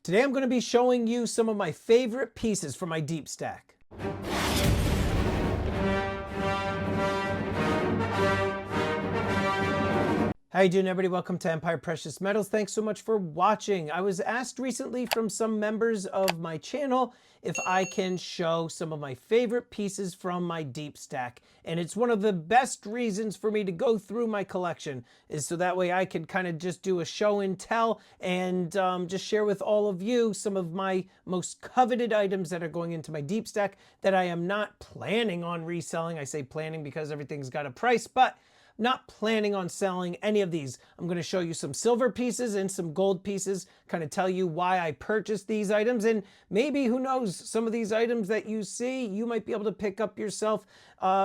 Today I'm going to be showing you some of my favorite pieces from my deep stack. How you doing, everybody? Welcome to Empire Precious Metals. Thanks so much for watching. I was asked recently from some members of my channel if I can show some of my favorite pieces from my deep stack. And it's one of the best reasons for me to go through my collection, is so that way I can kind of just do a show and tell and just share with all of you some of my most coveted items that are going into my deep stack that I am not planning on reselling. I say planning because everything's got a price, but not planning on selling any of these. I'm going to show you some silver pieces and some gold pieces, kind of tell you why I purchased these items, and maybe, who knows, some of these items that you see, you might be able to pick up yourself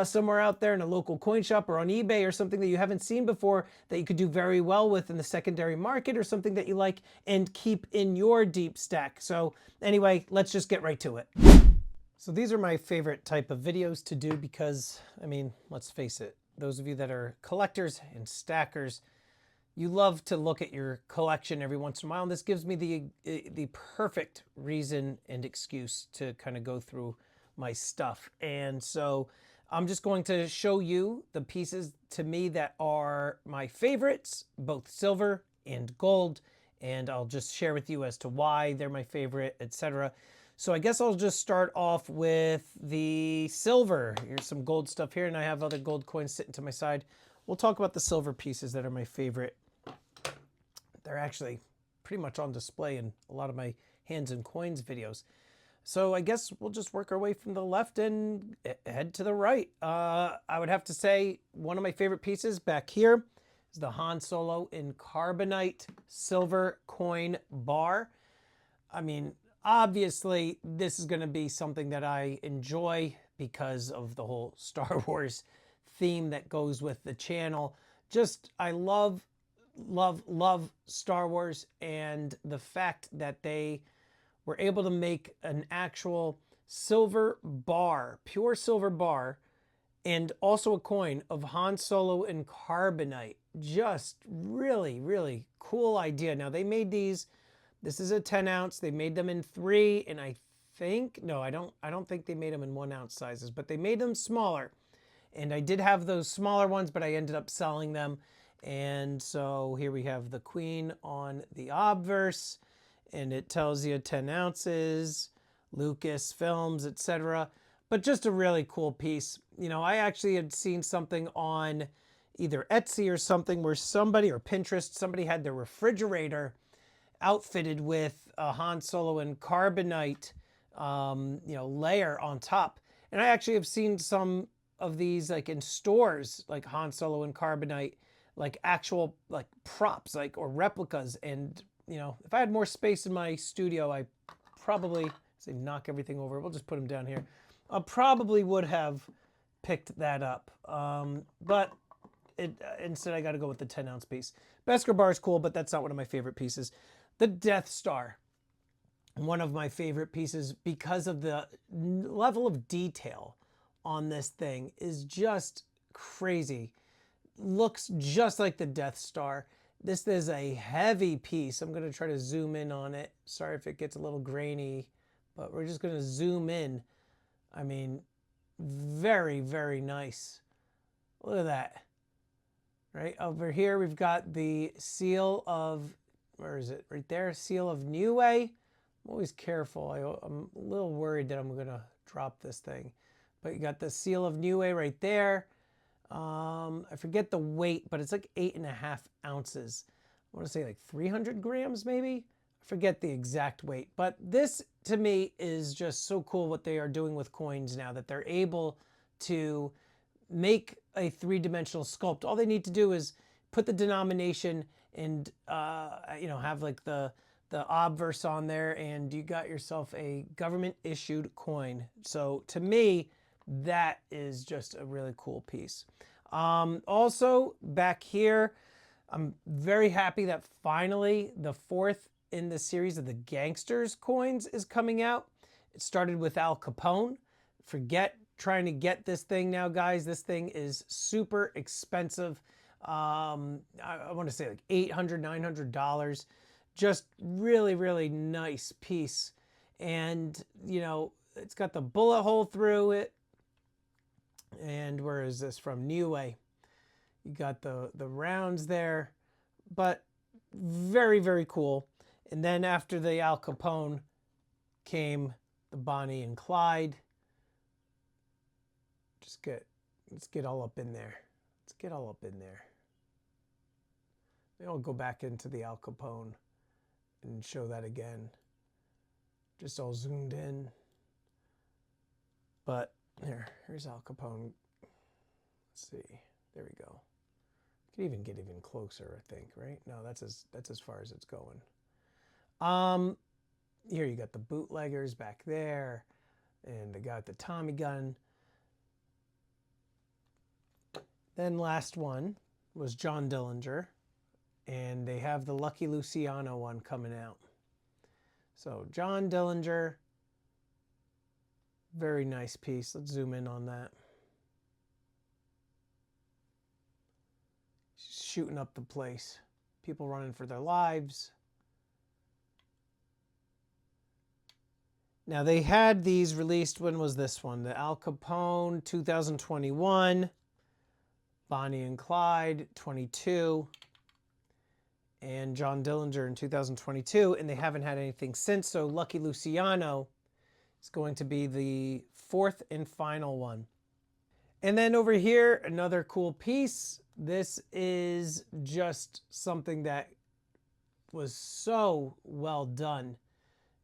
somewhere out there in a local coin shop or on eBay or something that you haven't seen before that you could do very well with in the secondary market, or something that you like and keep in your deep stack. So anyway, let's just get right to it. So these are my favorite type of videos to do because, I mean, let's face it, those of you that are collectors and stackers, you love to look at your collection every once in a while, and this gives me the perfect reason and excuse to kind of go through my stuff. And so I'm just going to show you the pieces to me that are my favorites, both silver and gold, and I'll just share with you as to why they're my favorite, etc. So I guess I'll just start off with the silver. Here's some gold stuff here, and I have other gold coins sitting to my side. We'll talk about the silver pieces that are my favorite. They're actually pretty much on display in a lot of my hands and coins videos. So I guess we'll just work our way from the left and head to the right. I would have to say one of my favorite pieces back here is the Han Solo in carbonite silver coin bar. I mean, obviously, this is going to be something that I enjoy because of the whole Star Wars theme that goes with the channel. Just, I love Star Wars, and the fact that they were able to make an actual silver bar, pure silver bar, and also a coin of Han Solo in carbonite. Just really, really cool idea. Now, they made these. This is a 10 ounce. They made them in 3, and I think, no, I don't think they made them in 1 ounce sizes, but they made them smaller. And I did have those smaller ones, but I ended up selling them. And so here we have the Queen on the obverse, and it tells you 10 ounces, Lucas Films, etc. But just a really cool piece. You know, I actually had seen something on either Etsy or something where somebody, or Pinterest, somebody had their refrigerator outfitted with a Han Solo and carbonite, layer on top. And I actually have seen some of these like in stores, like Han Solo and carbonite, like actual like props, like, or replicas. And you know, if I had more space in my studio, I probably say knock everything over. We'll just put them down here. I probably would have picked that up, but instead I got to go with the 10 ounce piece. Beskar bar is cool, but that's not one of my favorite pieces. The Death Star, one of my favorite pieces because of the level of detail on this thing is just crazy. Looks just like the Death Star. This is a heavy piece. I'm going to try to zoom in on it. Sorry if it gets a little grainy, but we're just going to zoom in. I mean, very, very nice. Look at that. Right over here, we've got the seal of, where is it? Right there, seal of Niue. I'm always careful. I'm a little worried that I'm going to drop this thing. But you got the seal of Niue right there. I forget the weight, but it's like 8.5 ounces. I want to say like 300 grams maybe. I forget the exact weight. But this, to me, is just so cool what they are doing with coins now, that they're able to make a 3-dimensional sculpt. All they need to do is put the denomination and have like the obverse on there, and you got yourself a government issued coin. So to me, that is just a really cool piece. Also back here, I'm very happy that finally the 4th in the series of the Gangsters coins is coming out. It started with Al Capone. Forget trying to get this thing now, guys. This thing is super expensive. I want to say like $800, $900. Just really, really nice piece. And, you know, it's got the bullet hole through it. And where is this from? Niue. You got the rounds there, but very, very cool. And then after the Al Capone came the Bonnie and Clyde. Let's get all up in there. Let's get all up in there. Maybe I'll go back into the Al Capone and show that again. Just all zoomed in. But here's Al Capone. Let's see. There we go. Could even get even closer, I think, right? No, that's as far as it's going. Here you got the bootleggers back there, and the guy with the Tommy gun. Then last one was John Dillinger, and they have the Lucky Luciano one coming out. So John Dillinger, very nice piece. Let's zoom in on that. Shooting up the place. People running for their lives. Now they had these released, when was this one? The Al Capone 2021, Bonnie and Clyde 22, and John Dillinger in 2022, and they haven't had anything since, so Lucky Luciano is going to be the fourth and final one. And then over here, another cool piece. This is just something that was so well done.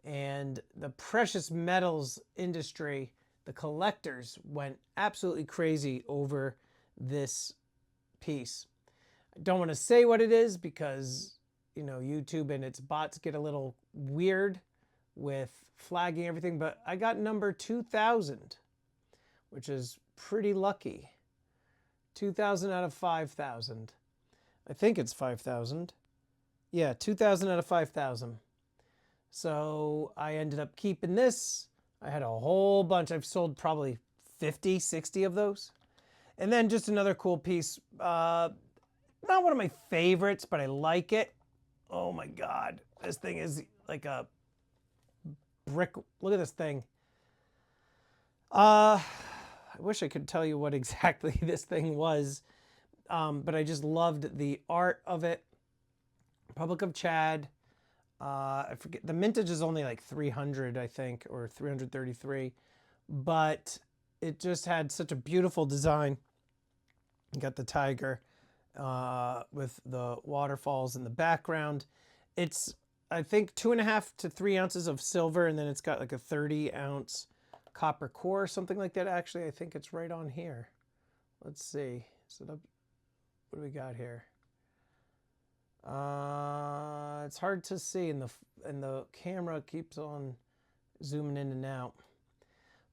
And the precious metals industry, the collectors, went absolutely crazy over this piece. I don't want to say what it is because, you know, YouTube and its bots get a little weird with flagging everything, but I got number 2,000, which is pretty lucky. 2,000 out of 5,000. I think it's 5,000. Yeah, 2,000 out of 5,000. So I ended up keeping this. I had a whole bunch. I've sold probably 50, 60 of those. And then just another cool piece. Not one of my favorites, but I like it. Oh my God. This thing is like a brick. Look at this thing. I wish I could tell you what exactly this thing was. But I just loved the art of it. Republic of Chad. I forget, the mintage is only like 300, I think, or 333. But it just had such a beautiful design. You got the tiger with the waterfalls in the background. It's, I think, 2.5 to 3 ounces of silver, and then it's got like a 30-ounce copper core, something like that. Actually, I think it's right on here. Let's see. Is it up? What do we got here? It's hard to see, and the camera keeps on zooming in and out.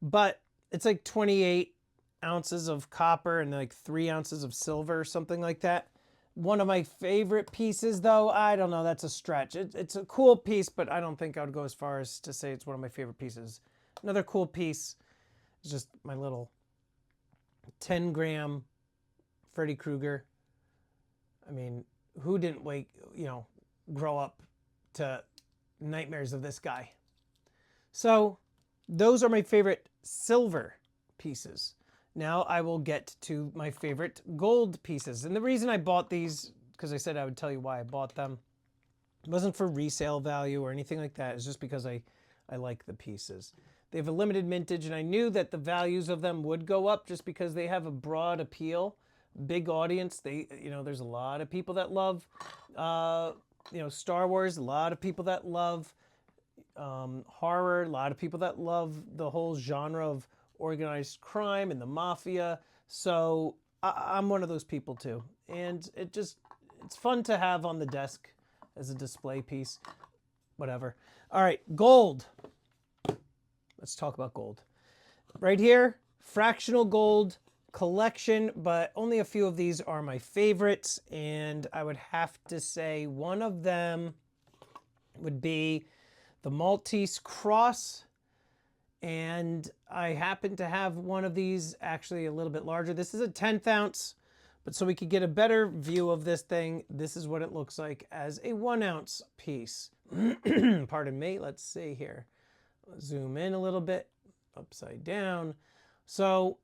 But it's like 28 ounces of copper and like 3 ounces of silver, something like that. One of my favorite pieces, though, I don't know, that's a stretch. It's a cool piece, but I don't think I would go as far as to say it's one of my favorite pieces. Another cool piece is just my little 10-gram Freddy Krueger. I mean, who didn't grow up to nightmares of this guy? So those are my favorite silver pieces. Now I will get to my favorite gold pieces. And the reason I bought these, because I said I would tell you why I bought them, it wasn't for resale value or anything like that. It's just because I like the pieces. They have a limited mintage, and I knew that the values of them would go up just because they have a broad appeal, big audience. There's a lot of people that love, Star Wars, a lot of people that love horror, a lot of people that love the whole genre of organized crime and the mafia. So I'm one of those people too. And it's fun to have on the desk as a display piece, whatever. All right, gold. Let's talk about gold. Right here, fractional gold collection, but only a few of these are my favorites. And I would have to say one of them would be the Maltese Cross. And I happen to have one of these actually a little bit larger. This is a 10th ounce, But so we could get a better view of this thing, this is what it looks like as a 1 ounce piece. Pardon me, let's see here. Zoom in a little bit, upside down. So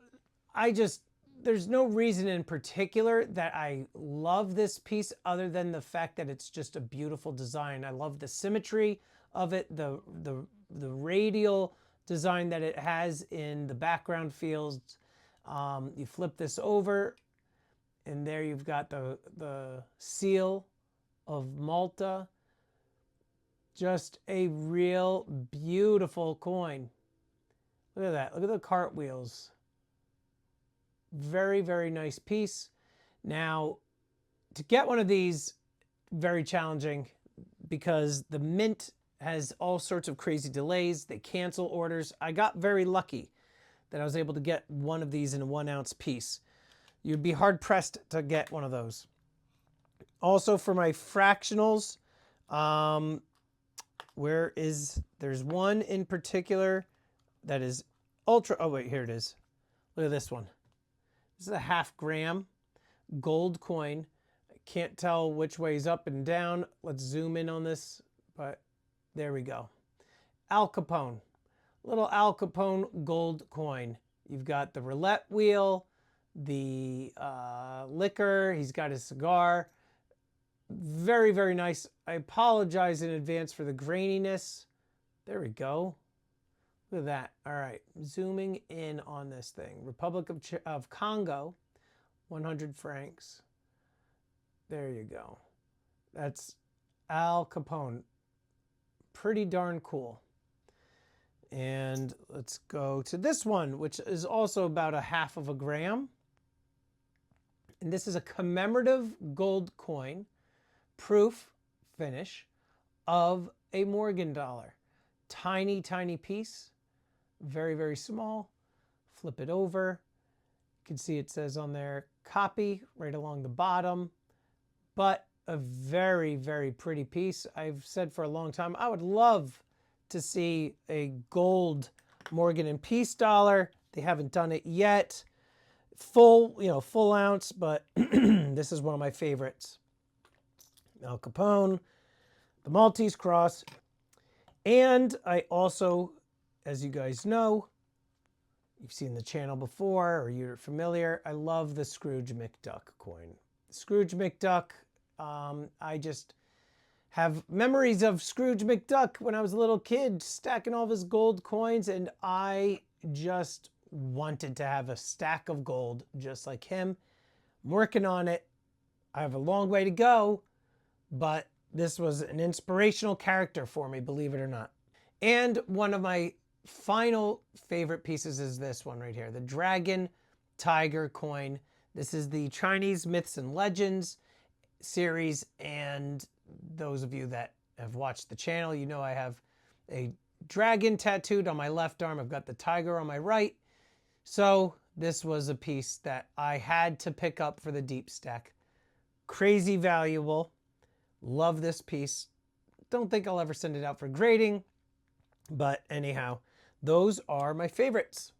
there's no reason in particular that I love this piece other than the fact that it's just a beautiful design. I love the symmetry of it, the radial design that it has in the background fields. You flip this over, and there you've got the seal of Malta. Just a real beautiful coin. Look at that. Look at the cartwheels. Very, very nice piece. Now, to get one of these, very challenging because the mint has all sorts of crazy delays. They cancel orders. I got very lucky that I was able to get one of these in a 1 ounce piece. You'd be hard pressed to get one of those. Also for my fractionals, there's one in particular that is ultra, oh wait, here it is. Look at this one. This is a 1/2 gram gold coin. I can't tell which way is up and down. Let's zoom in on this, but there we go. Al Capone, little Al Capone gold coin. You've got the roulette wheel, the liquor, he's got his cigar. Very, very nice. I apologize in advance for the graininess. There we go. Look at that. All right, zooming in on this thing. Republic of Congo, 100 francs. There you go. That's Al Capone. Pretty darn cool. And let's go to this one, which is also about a 1/2 gram. And this is a commemorative gold coin, proof finish of a Morgan dollar. Tiny, tiny piece. Very, very small. Flip it over. You can see it says on there, copy, right along the bottom. But a very, very pretty piece. I've said for a long time, I would love to see a gold Morgan and Peace dollar. They haven't done it yet. Full ounce, but this is one of my favorites. Al Capone, the Maltese cross. And I also, as you guys know, you've seen the channel before or you're familiar, I love the Scrooge McDuck coin. Scrooge McDuck, I just have memories of Scrooge McDuck when I was a little kid stacking all of his gold coins, and I just wanted to have a stack of gold just like him. I'm working on it. I have a long way to go, but this was an inspirational character for me, believe it or not. And one of my final favorite pieces is this one right here, the Dragon Tiger coin. This is the Chinese Myths and Legends series, and those of you that have watched the channel, you know I have a dragon tattooed on my left arm. I've got the tiger on my right. So this was a piece that I had to pick up for the deep stack. Crazy valuable. Love this piece. Don't think I'll ever send it out for grading, but anyhow, those are my favorites.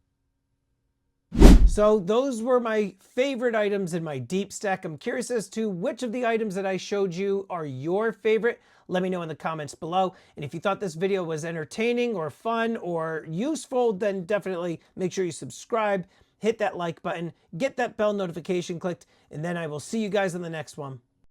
So those were my favorite items in my deep stack. I'm curious as to which of the items that I showed you are your favorite. Let me know in the comments below. And if you thought this video was entertaining or fun or useful, then definitely make sure you subscribe, hit that like button, get that bell notification clicked, and then I will see you guys in the next one.